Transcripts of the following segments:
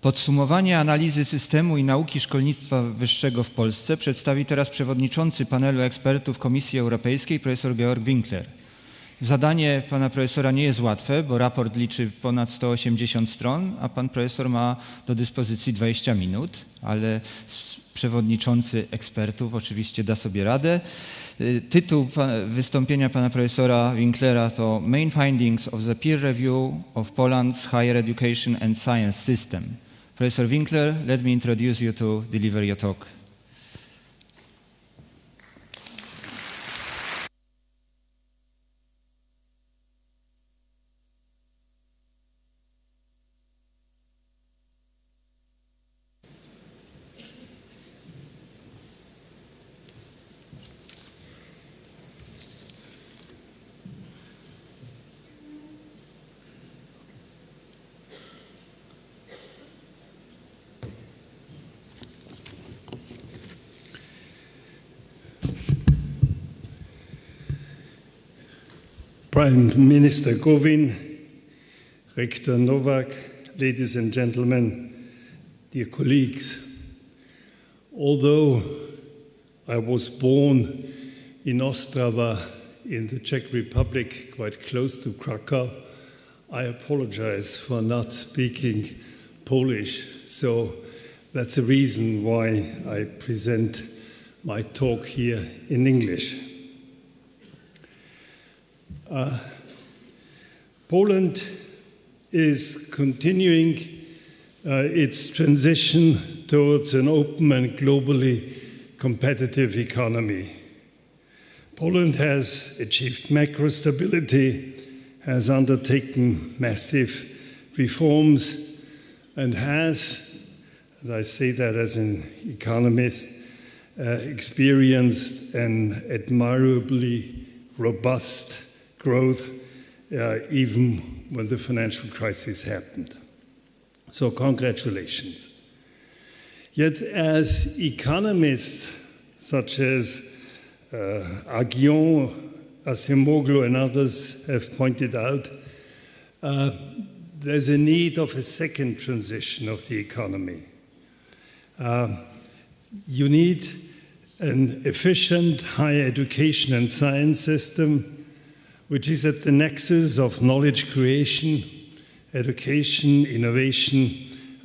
Podsumowanie analizy systemu i nauki szkolnictwa wyższego w Polsce przedstawi teraz przewodniczący panelu ekspertów Komisji Europejskiej, profesor Georg Winckler. Zadanie pana profesora nie jest łatwe, bo raport liczy ponad 180 stron, a pan profesor ma do dyspozycji 20 minut, ale przewodniczący ekspertów oczywiście da sobie radę. Tytuł wystąpienia pana profesora Wincklera to Main Findings of the Peer Review of Poland's Higher Education and Science System. Professor Winckler, let me introduce you to deliver your talk. Prime Minister Gowin, Rector Nowak, ladies and gentlemen, dear colleagues, although I was born in Ostrava in the Czech Republic, quite close to Krakow, I apologize for not speaking Polish, so that's the reason why I present my talk here in English. Poland is continuing its transition towards an open and globally competitive economy. Poland has achieved macro stability, has undertaken massive reforms, and has, and I say that as an economist, experienced an admirably robust growth even when the financial crisis happened. So congratulations. Yet as economists such as Agion, Acemoglu and others have pointed out, there's a need of a second transition of the economy. You need an efficient higher education and science system which is at the nexus of knowledge creation, education, innovation,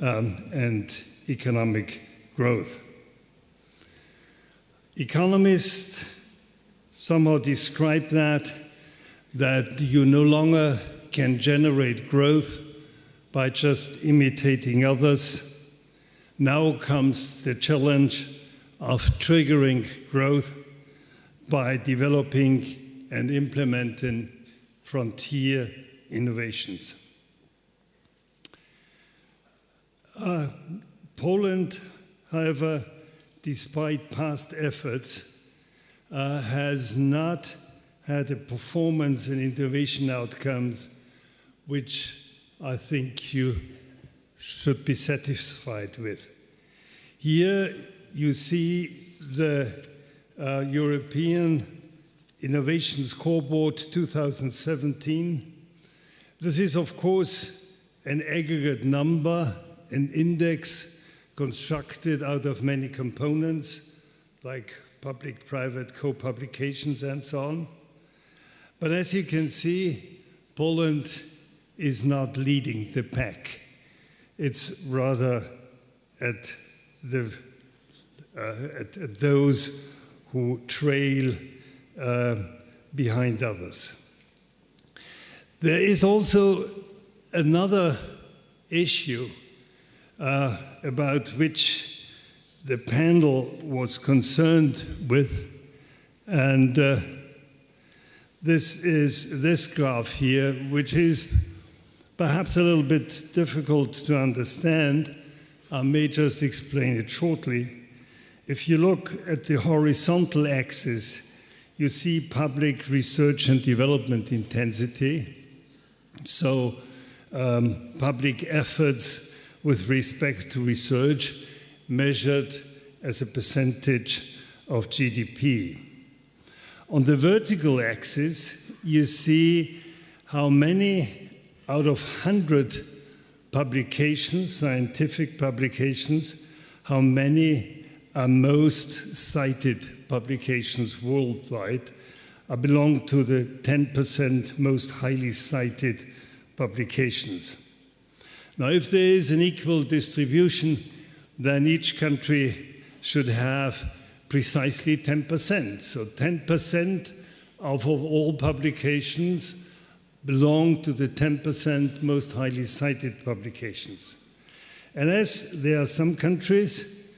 and economic growth. Economists somehow describe that you no longer can generate growth by just imitating others. Now comes the challenge of triggering growth by developing and implementing frontier innovations. Poland, however, despite past efforts, has not had a performance and innovation outcomes which I think you should be satisfied with. Here you see the European Innovation Scoreboard 2017. This is, of course, an aggregate number, an index constructed out of many components, like public-private co-publications and so on. But as you can see, Poland is not leading the pack. It's rather at those who trail behind others. There is also another issue about which the panel was concerned with, and this is this graph here, which is perhaps a little bit difficult to understand. I may just explain it shortly. If you look at the horizontal axis, you see public research and development intensity. So public efforts with respect to research measured as a percentage of GDP. On the vertical axis, you see how many out of 100 publications, scientific publications, how many are most cited publications worldwide, belong to the 10% most highly cited publications. Now, if there is an equal distribution, then each country should have precisely 10%. So 10% of all publications belong to the 10% most highly cited publications. And as there are some countries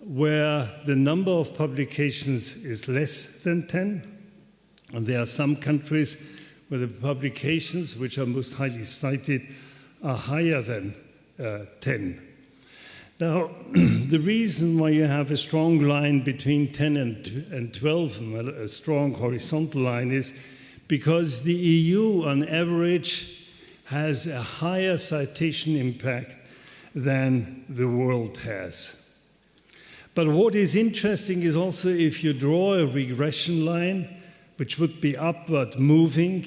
where the number of publications is less than 10, and there are some countries where the publications which are most highly cited are higher than 10. Now, the reason why you have a strong line between 10 and 12, a strong horizontal line, is because the EU, on average, has a higher citation impact than the world has. But what is interesting is also if you draw a regression line, which would be upward moving,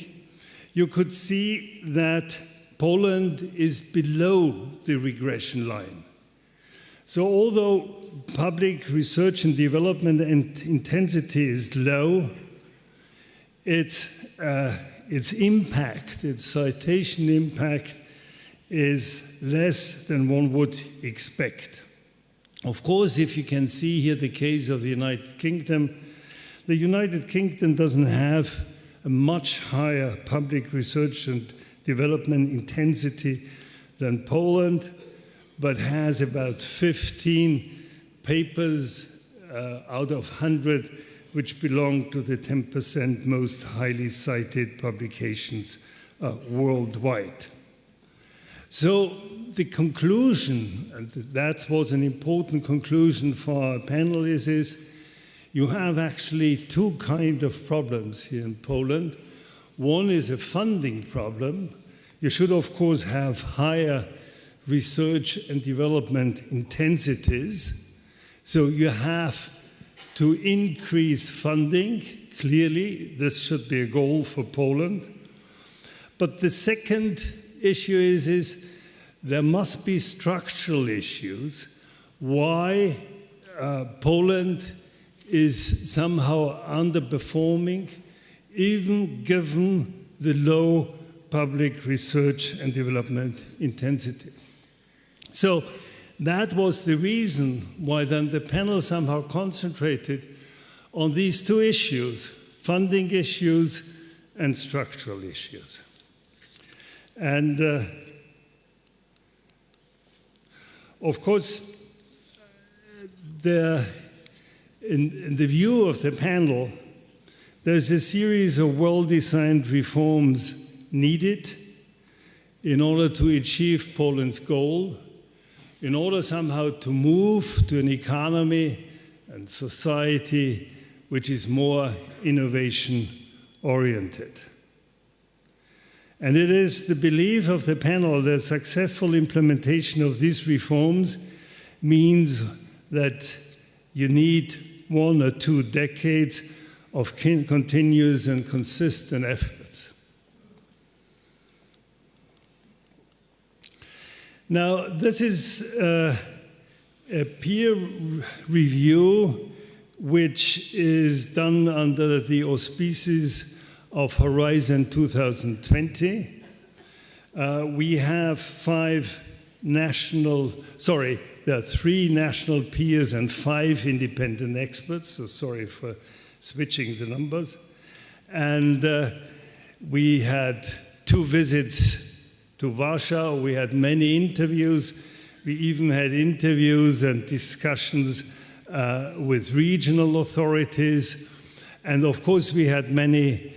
you could see that Poland is below the regression line. So although public research and development intensity is low, its impact, its citation impact, is less than one would expect. Of course, if you can see here the case of the United Kingdom doesn't have a much higher public research and development intensity than Poland, but has about 15 papers out of 100 which belong to the 10% most highly cited publications worldwide. So the conclusion, and that was an important conclusion for our panelists, is you have actually two kinds of problems here in Poland. One is a funding problem. You should, of course, have higher research and development intensities. So you have to increase funding. Clearly, this should be a goal for Poland. But the second issue is there must be structural issues. Why Poland is somehow underperforming, even given the low public research and development intensity. So that was the reason why then the panel somehow concentrated on these two issues, funding issues and structural issues. And of course, in the view of the panel, there's a series of well-designed reforms needed in order to achieve Poland's goal, in order somehow to move to an economy and society which is more innovation-oriented. And it is the belief of the panel that successful implementation of these reforms means that you need 1 or 2 decades of continuous and consistent efforts. Now, this is a peer review which is done under the auspices of Horizon 2020. We have there are 3 national peers and 5 independent experts, so sorry for switching the numbers. And we had 2 visits to Warsaw. We had many interviews. We even had interviews and discussions with regional authorities. And of course, we had many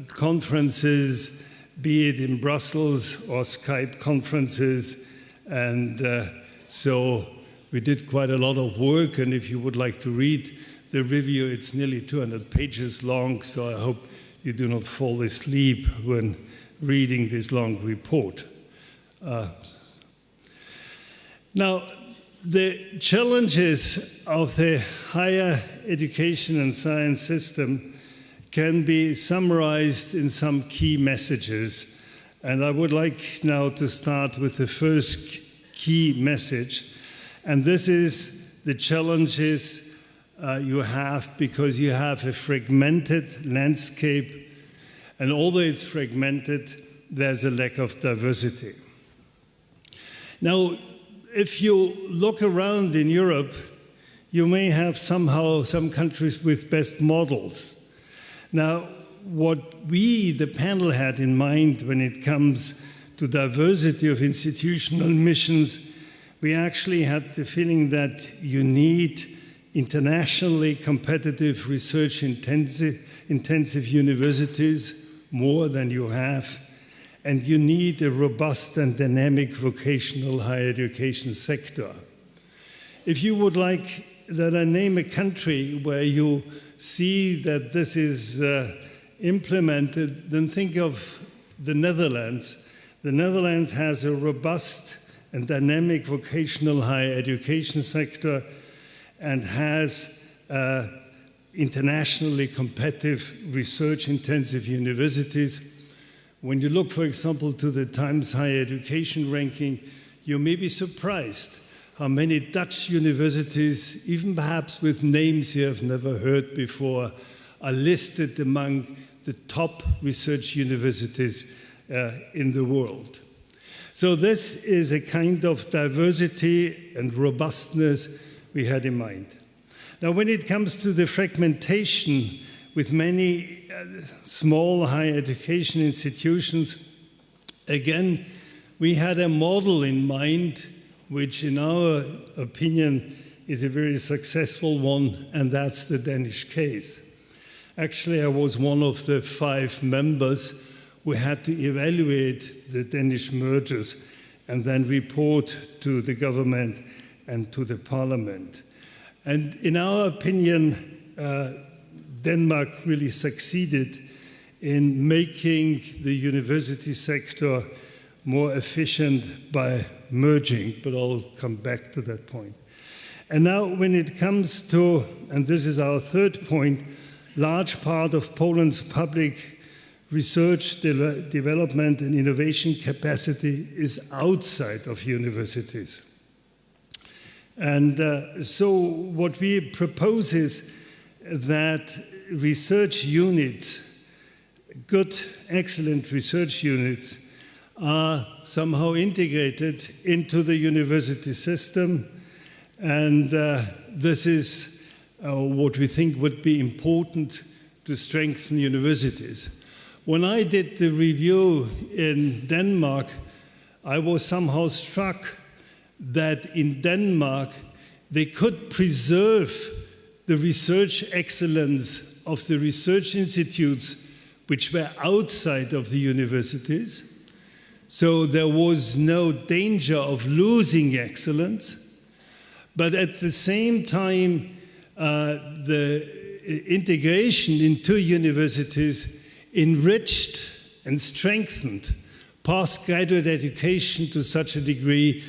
conferences, be it in Brussels or Skype conferences. And so we did quite a lot of work. And if you would like to read the review, it's nearly 200 pages long. So I hope you do not fall asleep when reading this long report. Now, the challenges of the higher education and science system can be summarized in some key messages And I would like now to start with the first key message. And this is the challenges you have because you have a fragmented landscape. And although it's fragmented, there's a lack of diversity. Now, if you look around in Europe, you may have somehow some countries with best models. Now, what we, the panel, had in mind when it comes to diversity of institutional missions, we actually had the feeling that you need internationally competitive research-intensive universities, more than you have, and you need a robust and dynamic vocational higher education sector. If you would like that I name a country where you see that this is implemented, then think of the Netherlands. The Netherlands has a robust and dynamic vocational higher education sector and has internationally competitive research-intensive universities. When you look, for example, to the Times Higher Education ranking, you may be surprised how many Dutch universities, even perhaps with names you have never heard before, are listed among the top research universities in the world. So this is a kind of diversity and robustness we had in mind. Now, when it comes to the fragmentation with many small higher education institutions, again, we had a model in mind which in our opinion is a very successful one, and that's the Danish case. Actually, I was one of the 5 members who had to evaluate the Danish mergers and then report to the government and to the parliament. And in our opinion, Denmark really succeeded in making the university sector more efficient by merging, but I'll come back to that point. And now when it comes to, and this is our third point, large part of Poland's public research, development and innovation capacity is outside of universities. And so what we propose is that research units, good, excellent research units, are somehow integrated into the university system. And this is what we think would be important to strengthen universities. When I did the review in Denmark, I was somehow struck that in Denmark, they could preserve the research excellence of the research institutes which were outside of the universities. So there was no danger of losing excellence. But at the same time, the integration into universities enriched and strengthened postgraduate education to such a degree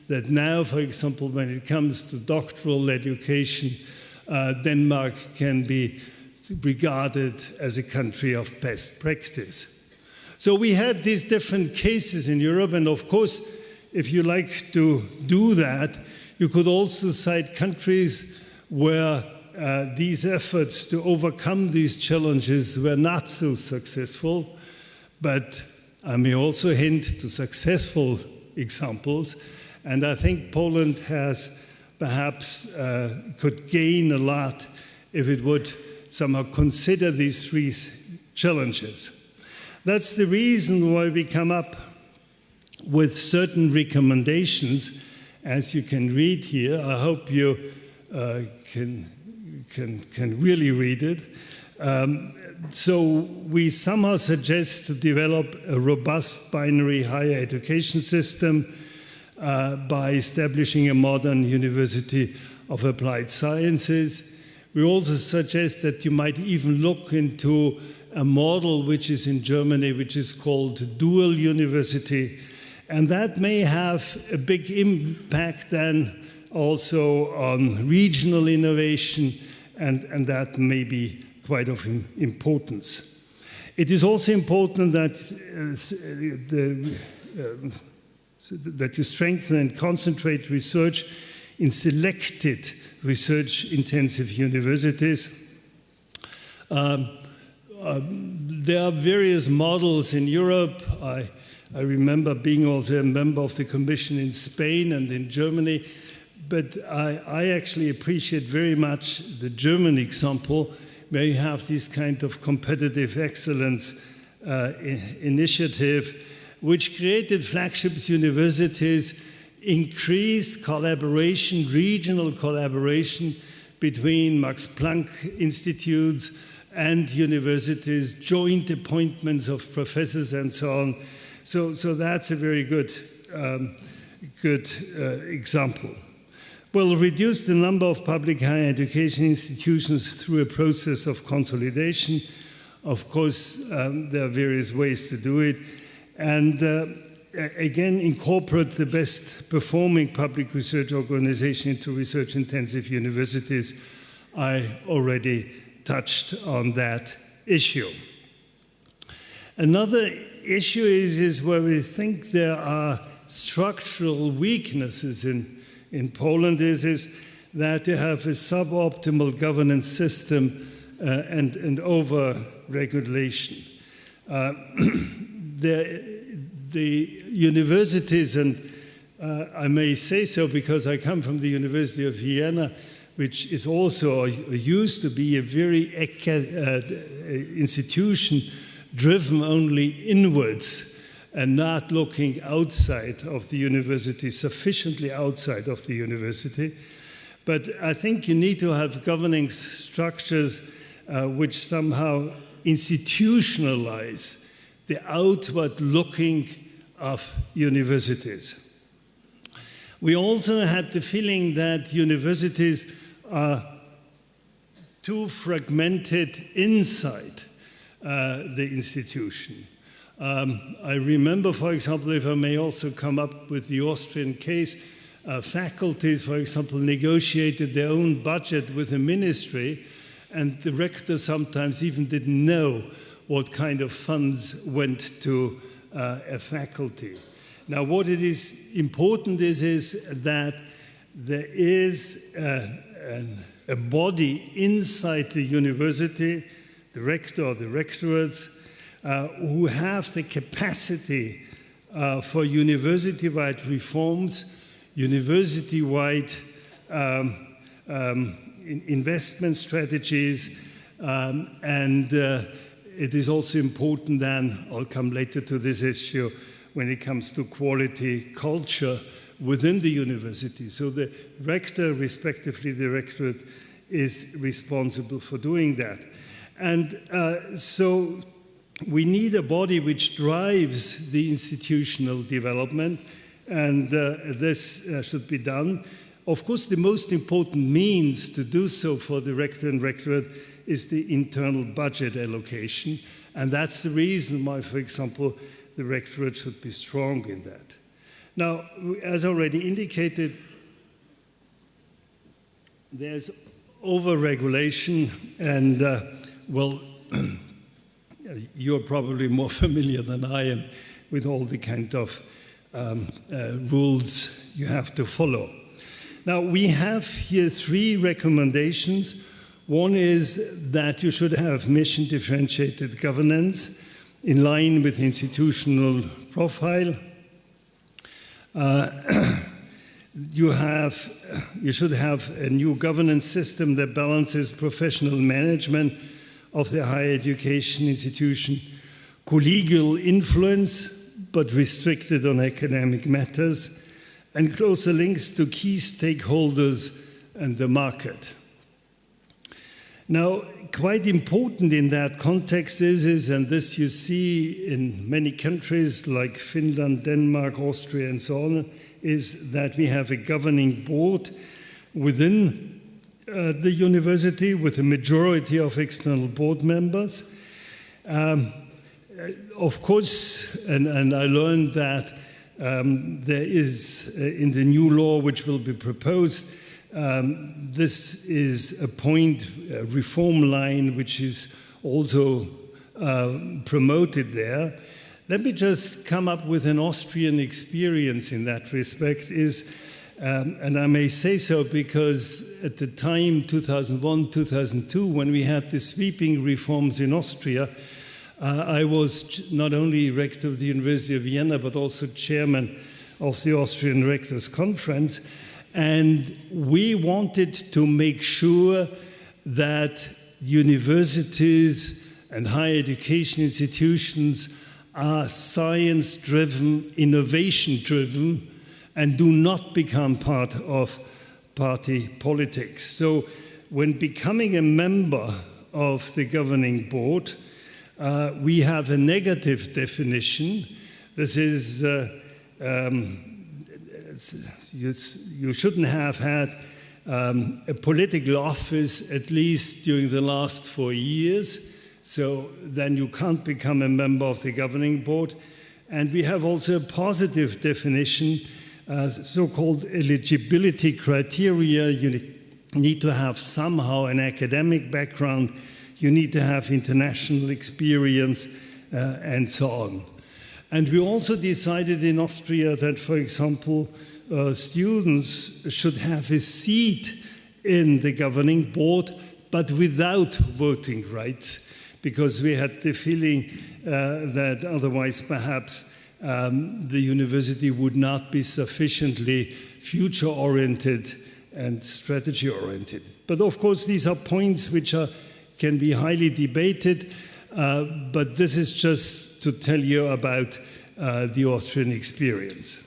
that now, for example, when it comes to doctoral education, Denmark can be regarded as a country of best practice. So we had these different cases in Europe, and of course, if you like to do that, you could also cite countries where these efforts to overcome these challenges were not so successful, but I may also hint to successful examples. And I think Poland has perhaps could gain a lot if it would somehow consider these 3 challenges. That's the reason why we come up with certain recommendations, as you can read here. I hope you can really read it. So we somehow suggest to develop a robust binary higher education system by establishing a modern university of applied sciences. We also suggest that you might even look into a model which is in Germany, which is called dual university. And that may have a big impact then also on regional innovation, and that may be quite of importance. It is also important that, that you strengthen and concentrate research in selected research-intensive universities. There are various models in Europe. I remember being also a member of the Commission in Spain and in Germany, but I actually appreciate very much the German example, where you have this kind of competitive excellence initiative, which created flagship universities, increased collaboration, regional collaboration between Max Planck institutes and universities, joint appointments of professors and so on. So that's a very good example. Well, reduce the number of public higher education institutions through a process of consolidation. Of course, there are various ways to do it. And again, incorporate the best performing public research organization into research-intensive universities. I already touched on that issue. Another issue is where we think there are structural weaknesses in Poland is that you have a suboptimal governance system and over-regulation. The universities, and I may say so because I come from the University of Vienna, which is also, used to be a very institution driven only inwards and not looking outside of the university, sufficiently outside of the university. But I think you need to have governing structures which somehow institutionalize the outward looking of universities. We also had the feeling that universities are too fragmented inside the institution. I remember, for example, if I may also come up with the Austrian case, faculties, for example, negotiated their own budget with the ministry, and the rector sometimes even didn't know what kind of funds went to a faculty. Now, what it is important is that there is a body inside the university, the rector or the rectorates, who have the capacity for university-wide reforms, university-wide investment strategies, and it is also important then, I'll come later to this issue, when it comes to quality culture within the university. So the rector, respectively the rectorate, is responsible for doing that. And so we need a body which drives the institutional development, and this should be done. Of course, the most important means to do so for the rector and rectorate is the internal budget allocation, and that's the reason why, for example, the rectorate should be strong in that. Now, as already indicated, there's over-regulation, and well, you're probably more familiar than I am with all the kind of rules you have to follow. Now, we have here 3 recommendations. One is that you should have mission-differentiated governance in line with institutional profile. You should have a new governance system that balances professional management of the higher education institution, collegial influence, but restricted on academic matters, and closer links to key stakeholders and the market. Now, quite important in that context is, and this you see in many countries like Finland, Denmark, Austria, and so on, is that we have a governing board within the university with a majority of external board members. Of course, and I learned that there is, in the new law which will be proposed, this is a reform line which is also promoted there. Let me just come up with an Austrian experience in that respect. And I may say so because at the time, 2001, 2002, when we had the sweeping reforms in Austria, I was not only rector of the University of Vienna, but also chairman of the Austrian Rectors Conference. And we wanted to make sure that universities and higher education institutions are science-driven, innovation-driven, and do not become part of party politics. So when becoming a member of the governing board, we have a negative definition. This is, you shouldn't have had a political office at least during the last 4 years, so then you can't become a member of the governing board. And we have also a positive definition, so-called eligibility criteria. You need to have somehow an academic background, you need to have international experience, and so on. And we also decided in Austria that, for example, students should have a seat in the governing board, but without voting rights, because we had the feeling that otherwise perhaps the university would not be sufficiently future-oriented and strategy-oriented. But of course, these are points which can be highly debated, but this is just to tell you about the Austrian experience.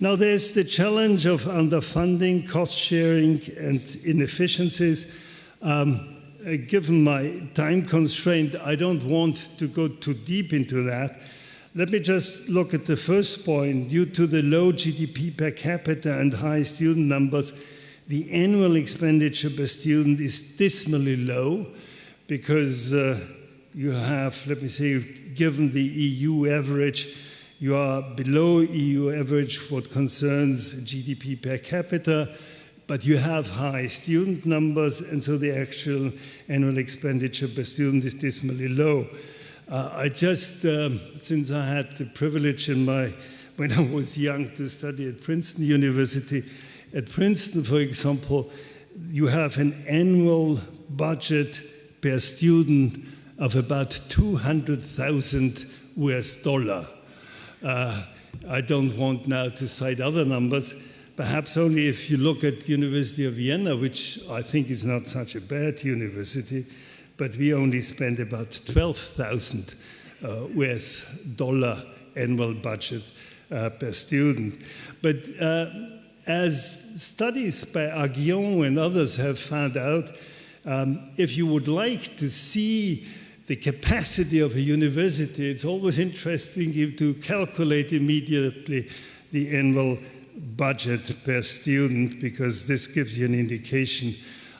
Now, there's the challenge of underfunding, cost-sharing, and inefficiencies. Given my time constraint, I don't want to go too deep into that. Let me just look at the first point. Due to the low GDP per capita and high student numbers, the annual expenditure per student is dismally low because you have, let me say, given the EU average, you are below EU average what concerns GDP per capita, but you have high student numbers, and so the actual annual expenditure per student is dismally low. I just, since I had the privilege when I was young to study at Princeton University, at Princeton, for example, you have an annual budget per student of about 200,000 US dollar. I don't want now to cite other numbers, perhaps only if you look at the University of Vienna, which I think is not such a bad university, but we only spend about 12,000 US dollar annual budget per student. But as studies by Aguillon and others have found out, if you would like to see the capacity of a university, it's always interesting to calculate immediately the annual budget per student, because this gives you an indication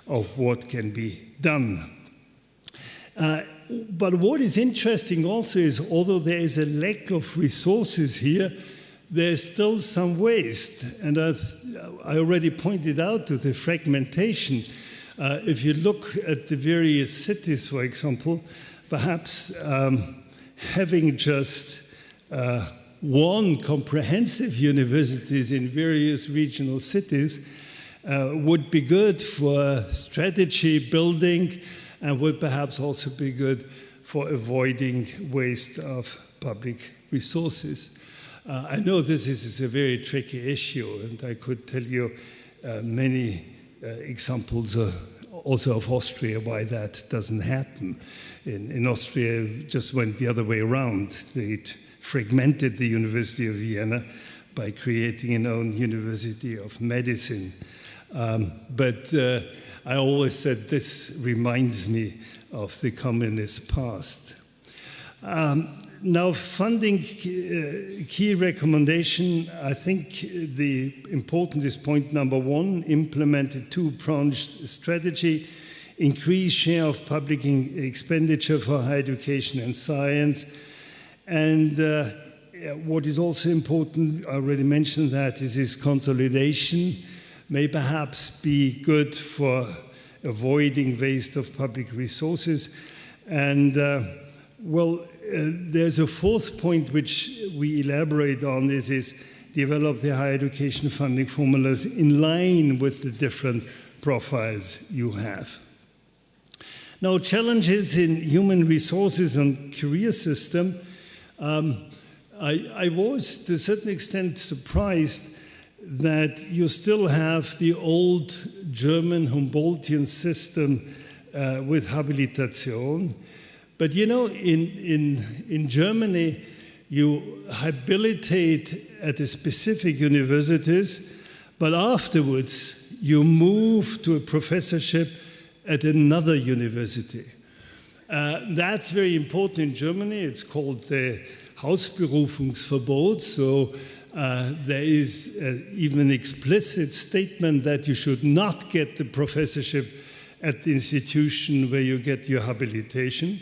of what can be done. But what is interesting also is, although there is a lack of resources here, there's still some waste. And I already pointed out to the fragmentation. If you look at the various cities, for example, perhaps having just one comprehensive universities in various regional cities would be good for strategy building and would perhaps also be good for avoiding waste of public resources. I know this is a very tricky issue, and I could tell you many examples also of Austria why that doesn't happen. In Austria, it just went the other way around. They fragmented the University of Vienna by creating an own University of Medicine. But I always said this reminds me of the communist past. Now, funding key recommendation, I think the important is point number one: implement a two-pronged strategy, increase share of public expenditure for higher education and science. And what is also important, I already mentioned that, is this consolidation may perhaps be good for avoiding waste of public resources. And Well, there's a fourth point which we elaborate on. This is develop the higher education funding formulas in line with the different profiles you have. Now, challenges in human resources and career system. I was, to a certain extent, surprised that you still have the old German Humboldtian system with Habilitation. But you know, in Germany, you habilitate at a specific universities, but afterwards you move to a professorship at another university. That's very important in Germany. It's called the Hausberufungsverbot. So there is even an explicit statement that you should not get the professorship at the institution where you get your habilitation.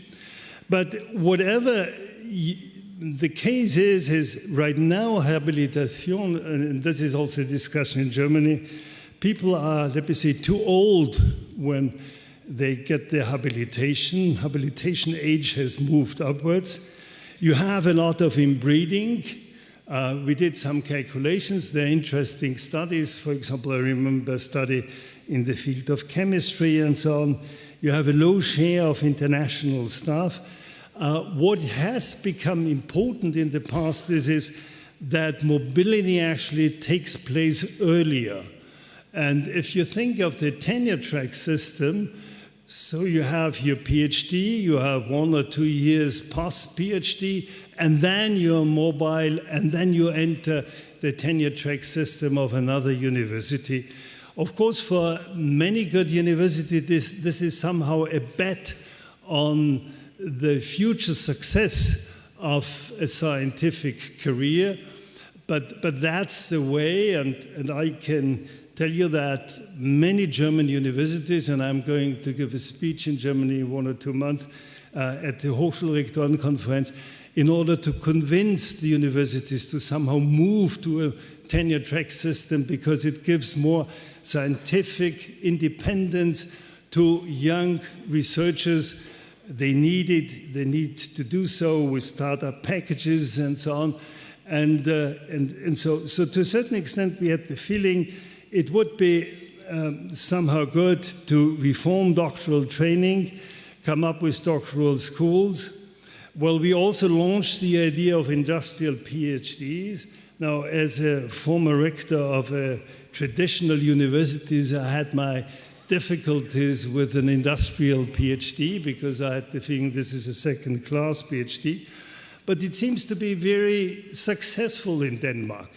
But whatever the case is right now, habilitation, and this is also a discussion in Germany, people are, let me say, too old when they get their habilitation. Habilitation age has moved upwards. You have a lot of inbreeding. We did some calculations. They're interesting studies. For example, I remember a study in the field of chemistry and so on. You have a low share of international staff. What has become important in the past is that mobility actually takes place earlier. And if you think of the tenure track system, so you have your PhD, you have 1 or 2 years past PhD, and then you're mobile, and then you enter the tenure track system of another university. Of course, for many good universities, this is somehow a bet on the future success of a scientific career, but that's the way, and I can tell you that many German universities, and I'm going to give a speech in Germany in 1 or 2 months at the Hochschulrektorenkonferenz, in order to convince the universities to somehow move to a tenure track system because it gives more scientific independence to young researchers. They need it. They need to do so with startup packages and so on. And so to a certain extent, we had the feeling it would be somehow good to reform doctoral training, come up with doctoral schools. Well, we also launched the idea of industrial PhDs. Now, as a former rector of traditional universities, I had my difficulties with an industrial PhD because I had the feeling this is a second-class PhD. But it seems to be very successful in Denmark.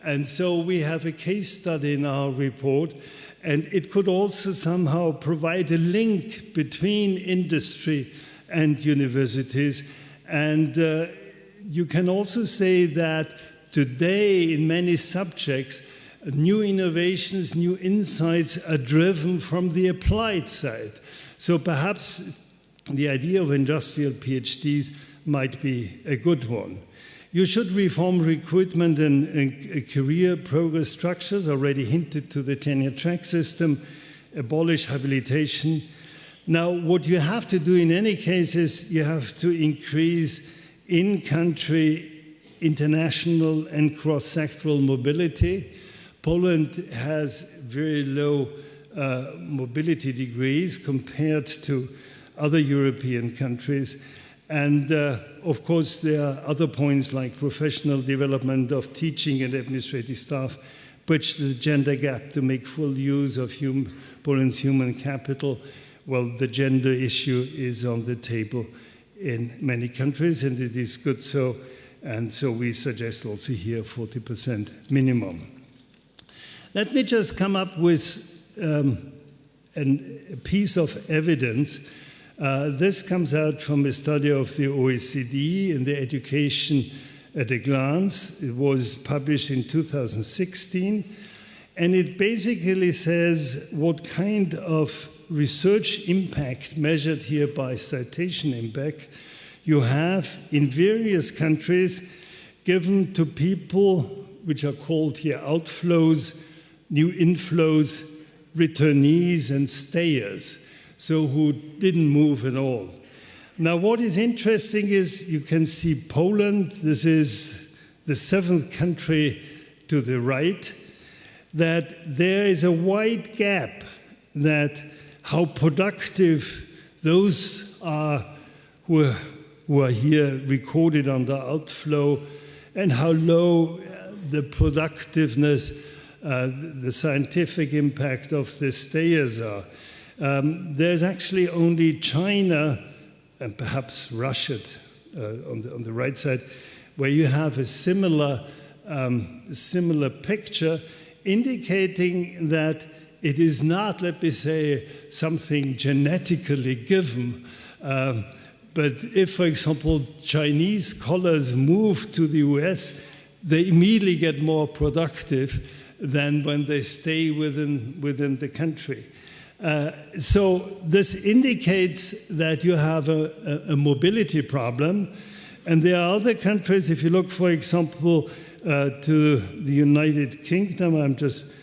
And so we have a case study in our report, and it could also somehow provide a link between industry and universities. And you can also say that today in many subjects, new innovations, new insights are driven from the applied side. So perhaps the idea of industrial PhDs might be a good one. You should reform recruitment and career progress structures, already hinted to the tenure track system, abolish habilitation. Now, what you have to do in any case is you have to increase in-country, international, and cross-sectoral mobility. Poland has very low mobility degrees compared to other European countries. And of course, there are other points like professional development of teaching and administrative staff, bridge the gender gap to make full use of Poland's human capital. Well, the gender issue is on the table in many countries, and it is good so. And so we suggest also here 40% minimum. Let me just come up with a piece of evidence. This comes out from a study of the OECD in the Education at a Glance. It was published in 2016, and it basically says what kind of research impact, measured here by citation impact, you have in various countries given to people which are called here outflows, new inflows, returnees, and stayers. So who didn't move at all. Now, what is interesting is you can see Poland. This is the 7th country to the right, that there is a wide gap that how productive those are who are here recorded on the outflow, and how low the productiveness, the scientific impact of the stayers are. There's actually only China and perhaps Russia on the right side, where you have a similar picture, indicating that it is not, let me say, something genetically given. But if, for example, Chinese scholars move to the US, they immediately get more productive than when they stay within the country. So this indicates that you have a mobility problem. And there are other countries, if you look, for example, to the United Kingdom, I'm just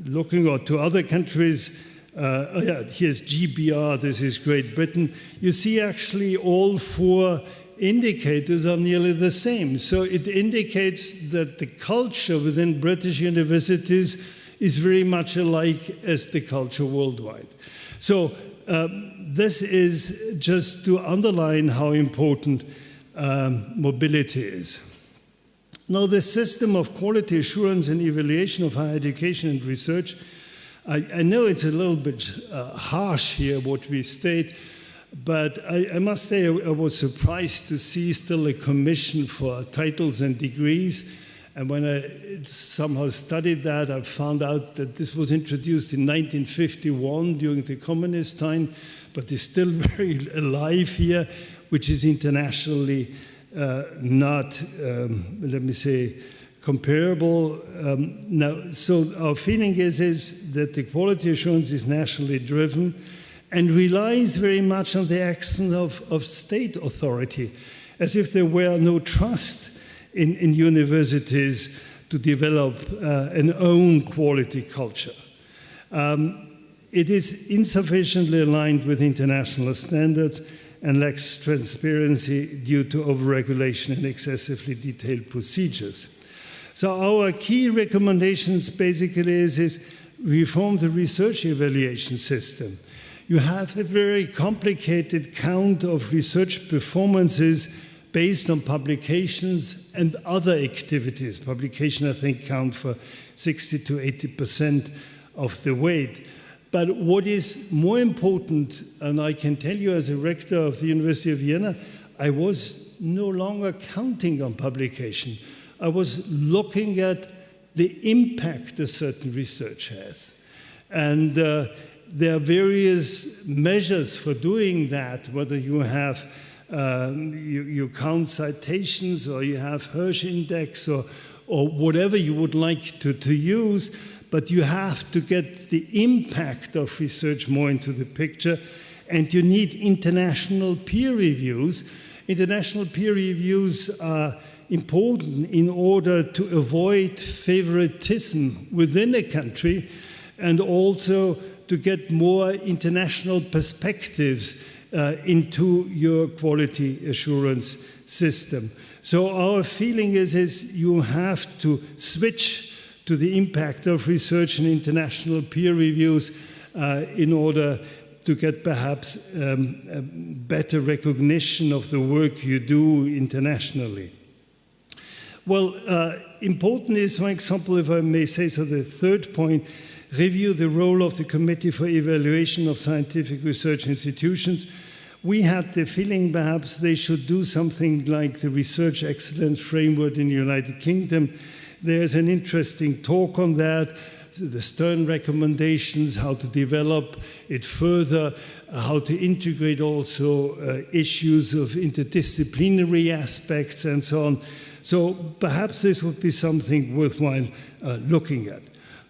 looking, or to other countries, here's GBR, this is Great Britain. You see actually all 4 indicators are nearly the same. So it indicates that the culture within British universities is very much alike as the culture worldwide. So this is just to underline how important mobility is. Now, the system of quality assurance and evaluation of higher education and research, I know it's a little bit harsh here what we state, but I must say I was surprised to see still a commission for titles and degrees. And when I somehow studied that, I found out that this was introduced in 1951 during the communist time, but is still very alive here, which is internationally not, let me say, comparable. Now, so our feeling is that the quality assurance is nationally driven and relies very much on the action of state authority, as if there were no trust in universities to develop an own quality culture. It is insufficiently aligned with international standards and lacks transparency due to overregulation and excessively detailed procedures. So our key recommendations basically is reform the research evaluation system. You have a very complicated count of research performances based on publications and other activities. Publication, I think, count for 60 to 80% of the weight. But what is more important, and I can tell you as a rector of the University of Vienna, I was no longer counting on publication. I was looking at the impact a certain research has. And there are various measures for doing that, whether you have you count citations, or you have Hirsch index, or whatever you would like to use, but you have to get the impact of research more into the picture, and you need international peer reviews. International peer reviews are important in order to avoid favoritism within a country, and also to get more international perspectives into your quality assurance system. So our feeling is you have to switch to the impact of research and international peer reviews in order to get perhaps a better recognition of the work you do internationally. Well, important is, for example, if I may say so, the third point, review the role of the Committee for Evaluation of Scientific Research Institutions. We had the feeling perhaps they should do something like the Research Excellence Framework in the United Kingdom. There's an interesting talk on that, the Stern recommendations, how to develop it further, how to integrate also issues of interdisciplinary aspects and so on. So perhaps this would be something worthwhile looking at.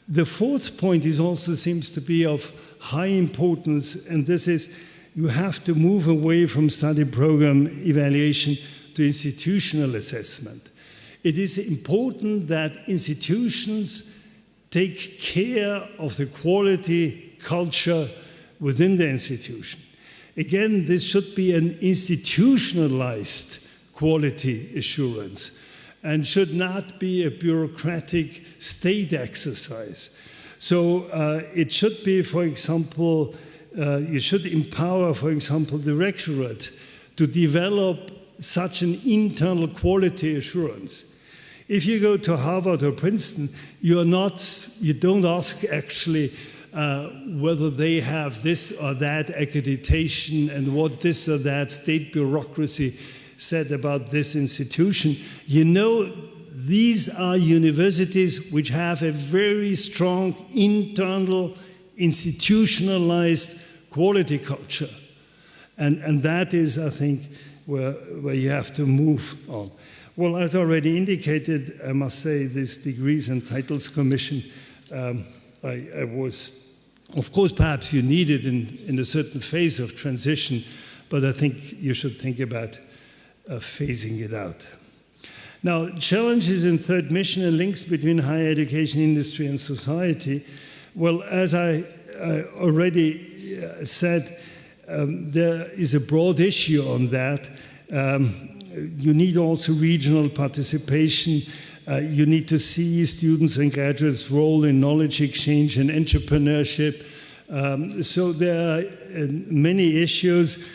The fourth point also seems to be of high importance, and this is you have to move away from study program evaluation to institutional assessment. It is important that institutions take care of the quality culture within the institution. Again, this should be an institutionalized quality assurance and should not be a bureaucratic state exercise. So it should be, for example, you should empower, for example, the rectorate to develop such an internal quality assurance. If you go to Harvard or Princeton, you don't ask actually whether they have this or that accreditation and what this or that state bureaucracy said about this institution. You know, these are universities which have a very strong internal institutionalized quality culture. And that is, I think, where you have to move on. Well, as already indicated, I must say this Degrees and Titles Commission, I was, of course, perhaps you need it in a certain phase of transition, but I think you should think about phasing it out. Now, challenges in third mission and links between higher education, industry, and society. Well, as I already said, there is a broad issue on that. You need also regional participation. You need to see students and graduates' role in knowledge exchange and entrepreneurship. So there are many issues.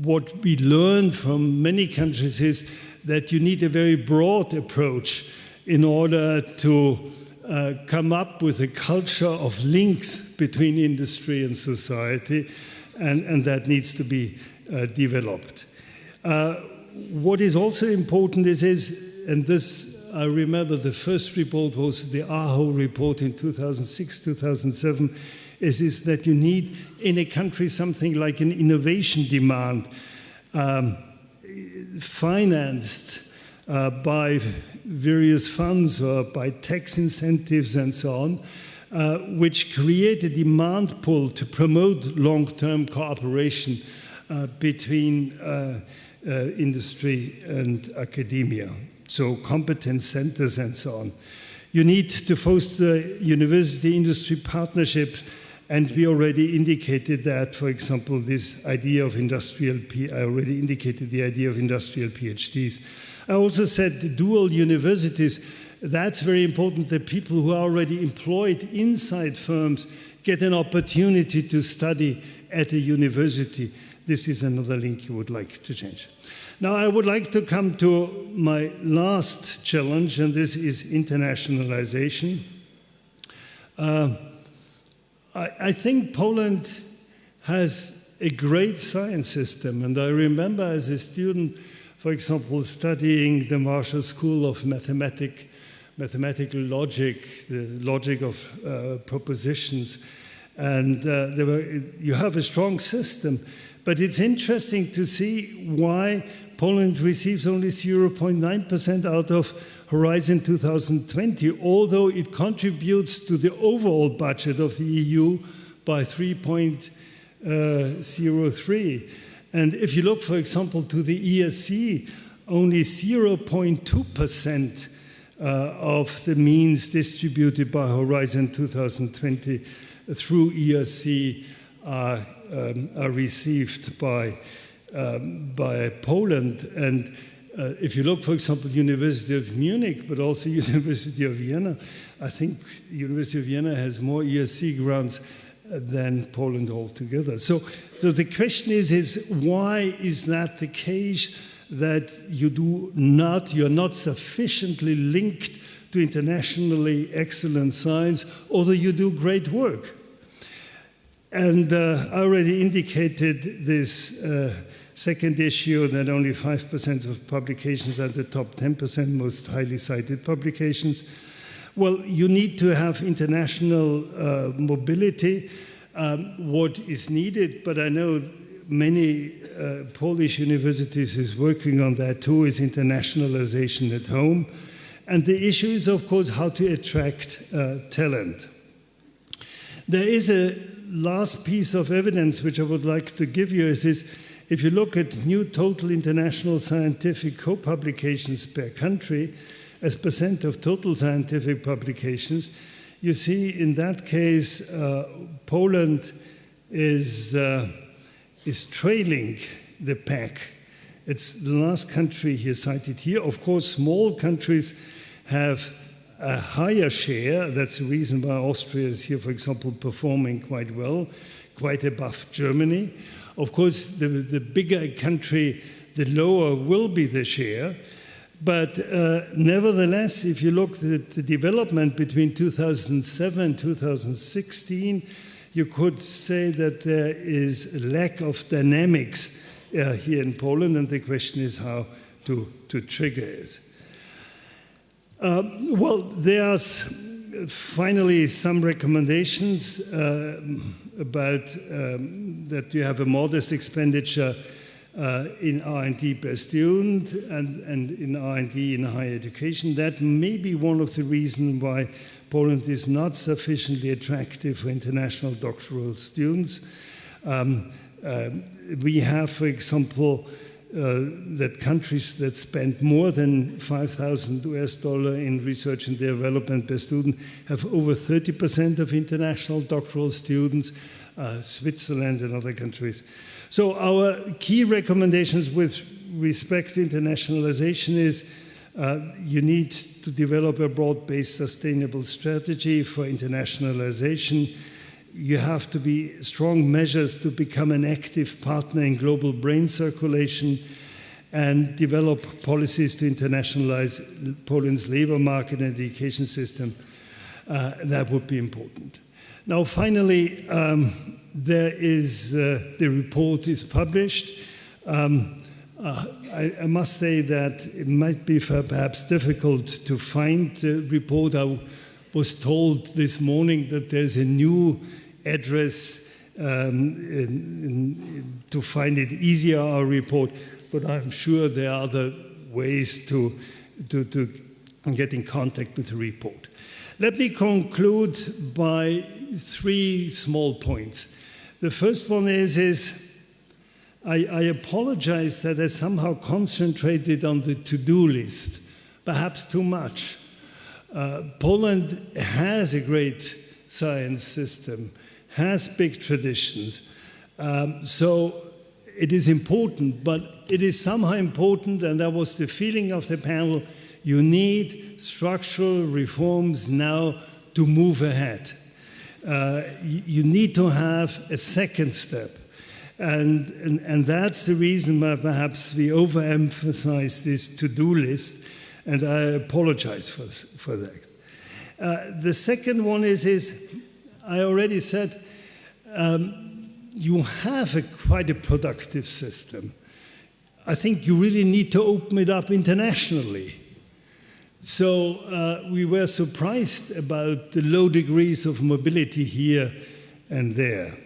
What we learned from many countries is that you need a very broad approach in order to come up with a culture of links between industry and society, and that needs to be developed. What is also important is, and this, I remember the first report was the AHO report in 2006, 2007, is that you need in a country something like an innovation demand financed by various funds or by tax incentives and so on, which create a demand pull to promote long-term cooperation between industry and academia, so competence centers and so on. You need to foster university-industry partnerships, and we already indicated that, for example, this idea of I already indicated the idea of industrial PhDs. I also said dual universities, that's very important, that people who are already employed inside firms get an opportunity to study at a university. This is another link you would like to change. Now, I would like to come to my last challenge, and this is internationalization. I think Poland has a great science system, and I remember as a student, for example, studying the Marshall School of Mathematical Logic, the logic of propositions, and you have a strong system. But it's interesting to see why Poland receives only 0.9% out of Horizon 2020, although it contributes to the overall budget of the EU by 3.03. And if you look, for example, to the ESC, only 0.2% of the means distributed by Horizon 2020 through ESC are received by Poland. And if you look, for example, University of Munich, but also University of Vienna, I think University of Vienna has more ESC grants than Poland altogether. So the question is why is that the case, that you're not sufficiently linked to internationally excellent science, although you do great work? And I already indicated this second issue, that only 5% of publications are the top 10% most highly cited publications. Well, you need to have international mobility. What is needed, but I know many Polish universities is working on that too, is internationalization at home. And the issue is, of course, how to attract talent. There is a last piece of evidence which I would like to give you is this. If you look at new total international scientific co-publications per country as percent of total scientific publications, you see in that case Poland is is trailing the pack. It's the last country here cited here. Of course, small countries have a higher share. That's the reason why Austria is here, for example, performing quite well, quite above Germany. Of course, the bigger a country, the lower will be the share. But nevertheless, if you look at the development between 2007 and 2016, you could say that there is a lack of dynamics here in Poland, and the question is how to trigger it. Well, there's finally some recommendations about that you have a modest expenditure in R&D per student and in R&D in higher education. That may be one of the reasons why Poland is not sufficiently attractive for international doctoral students. We have, for example, that countries that spend more than $5,000 in research and development per student have over 30% of international doctoral students, Switzerland and other countries. So our key recommendations with respect to internationalization is you need to develop a broad-based sustainable strategy for internationalization. You have to be strong measures to become an active partner in global brain circulation and develop policies to internationalize Poland's labor market and education system. That would be important. Now, finally, there is the report is published. I must say that it might be perhaps difficult to find the report. I was told this morning that there's a new address to find it easier, our report, but I'm sure there are other ways to get in contact with the report. Let me conclude by 3 small points. The first one is I apologize that I somehow concentrated on the to-do list, perhaps too much. Poland has a great science system, has big traditions. So it is important, but it is somehow important, and that was the feeling of the panel, you need structural reforms now to move ahead. You need to have a second step. And that's the reason why perhaps we overemphasize this to-do list, and I apologize for that. The second one is I already said, you have quite a productive system. I think you really need to open it up internationally. So we were surprised about the low degrees of mobility here and there.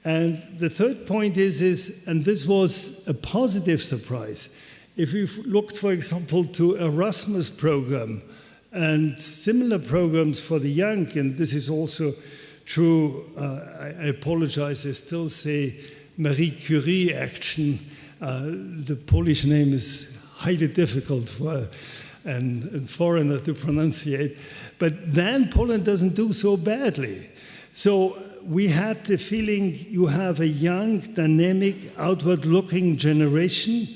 And the third point is, and this was a positive surprise, if we looked, for example, to Erasmus program and similar programs for the young, and this is also true, I apologize, I still say Marie Curie action. The Polish name is highly difficult for a foreigner to pronunciate, but then Poland doesn't do so badly. So we had the feeling you have a young, dynamic, outward-looking generation,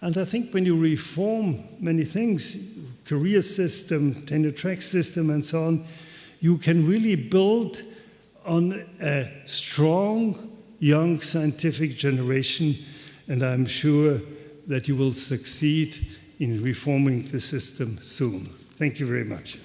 and I think when you reform many things, career system, tenure-track system, and so on, you can really build on a strong, young scientific generation, and I'm sure that you will succeed in reforming the system soon. Thank you very much.